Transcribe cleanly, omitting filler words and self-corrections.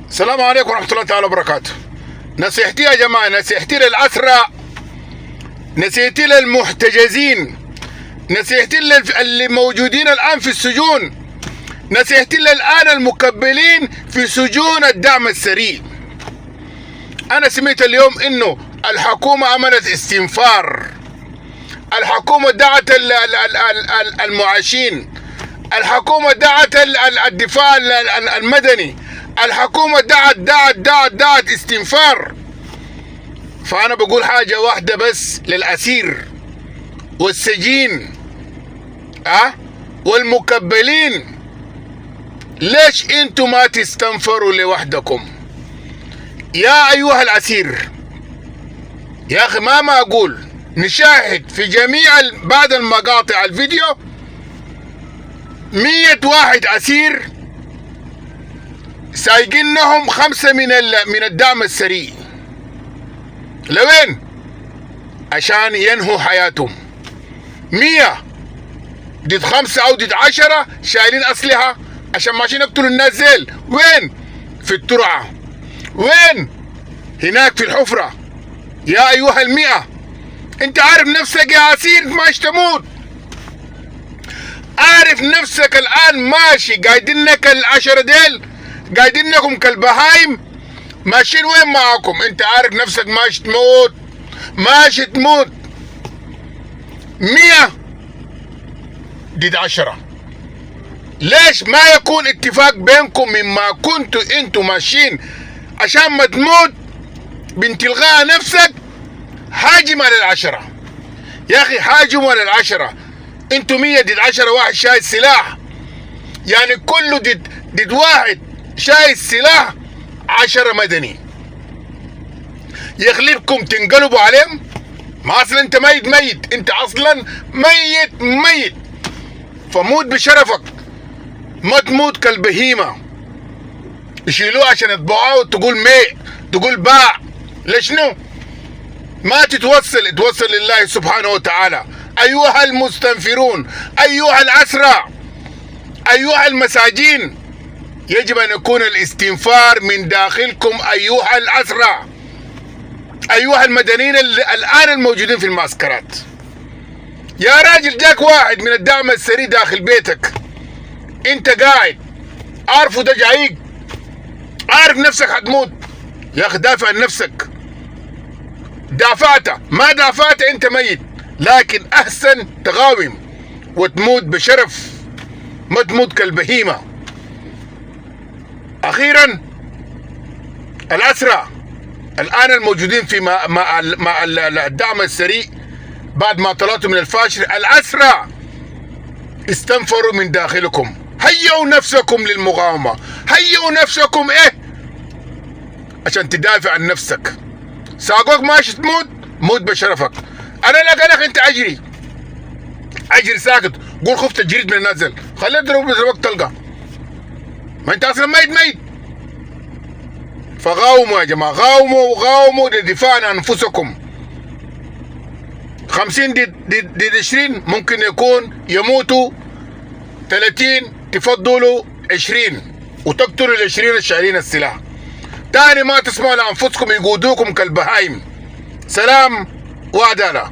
السلام عليكم ورحمة الله تعالى وبركاته. نصيحتي يا جماعة، نصيحتي للأسرى، نصيحتي للمحتجزين، نصيحتي اللي موجودين الآن في السجون، نصيحتي الآن المكبلين في سجون الدعم السريع. أنا سمعت اليوم إنه الحكومة عملت استنفار، الحكومة دعت المعاشين، الحكومة دعت الدفاع المدني، الحكومة دعت استنفار. فأنا بقول حاجة واحدة بس للأسير والسجين والمكبلين، ليش انتوا ما تستنفروا لوحدكم؟ يا أيها الأسير، يا أخي ما أقول، نشاهد في جميع بعد المقاطع الفيديو 100 واحد أسير سايقينهم 5 من الدعم السريع. لوين؟ عشان ينهوا حياتهم. 100 ضد 5 أو ضد 10 شايلين أسلحة عشان ماشيين يقتلوا الناس زيل. وين؟ في الترعة. وين؟ هناك في الحفرة. يا أيها ال100، أنت عارف نفسك يا أسير ماش تموت، عارف نفسك الآن ماشي قايدينك ال10 ديل، قايدينكم كالبهايم ماشيين وين معاكم؟ أنت عارف نفسك ماشي تموت، ماشي تموت. 100 ضد 10. ليش ما يكون اتفاق بينكم مما كنتوا انتوا ماشيين عشان ما تموت بانتلغاء نفسك؟ هاجم على 10 يا اخي، هاجموا على 10. انتوا 100 ضد 10، واحد شايل سلاح، يعني كله ضد واحد شايل سلاح، 10 مدني. يغلبكم تنقلبوا عليهم؟ ما اصلا انت ميت، انت اصلا ميت. فموت بشرفك، ما تموت كالبهيمة يشيلوه عشان يطبعوه وتقول تقول باع. لشنو؟ ما توصل لله سبحانه وتعالى. أيها المستنفرون، أيها الأسرى، أيها المساجين، يجب أن يكون الاستنفار من داخلكم. أيها الأسرى، أيها المدنيين الآن الموجودين في المعسكرات. يا راجل، جاك واحد من الدعم السريع داخل بيتك، انت قاعد عارفه ده جايك، عارف نفسك هتموت. يا اخي دافع عن نفسك. دافعت ما دافعت انت ميت، لكن احسن تقاوم وتموت بشرف، ما تموت كالبهيمة. اخيرا الاسرى الان الموجودين في مع الدعم السريع بعد ما طلعتوا من الفاشر، الاسرى استنفروا من داخلكم. هيئوا نفسكم للمقاومة، هيئوا نفسكم عشان تدافع عن نفسك. ساقوك ماشي تموت، موت بشرفك. انا لك انت اجري ساكت، قول خفت الجريد من النازل، خليه يضربك تلقى، ما انت اصلا ميت. فغاوموا يا جماعة، غاوموا للدفاع عن انفسكم. 50 ضد 20 ممكن يكون يموتوا 30، تفضلوا 20 وتقتلوا ال20 الشايلين السلاح. تاني ما تسمعوا لأنفسكم يقودوكم كالبهايم. سلام وعدالة.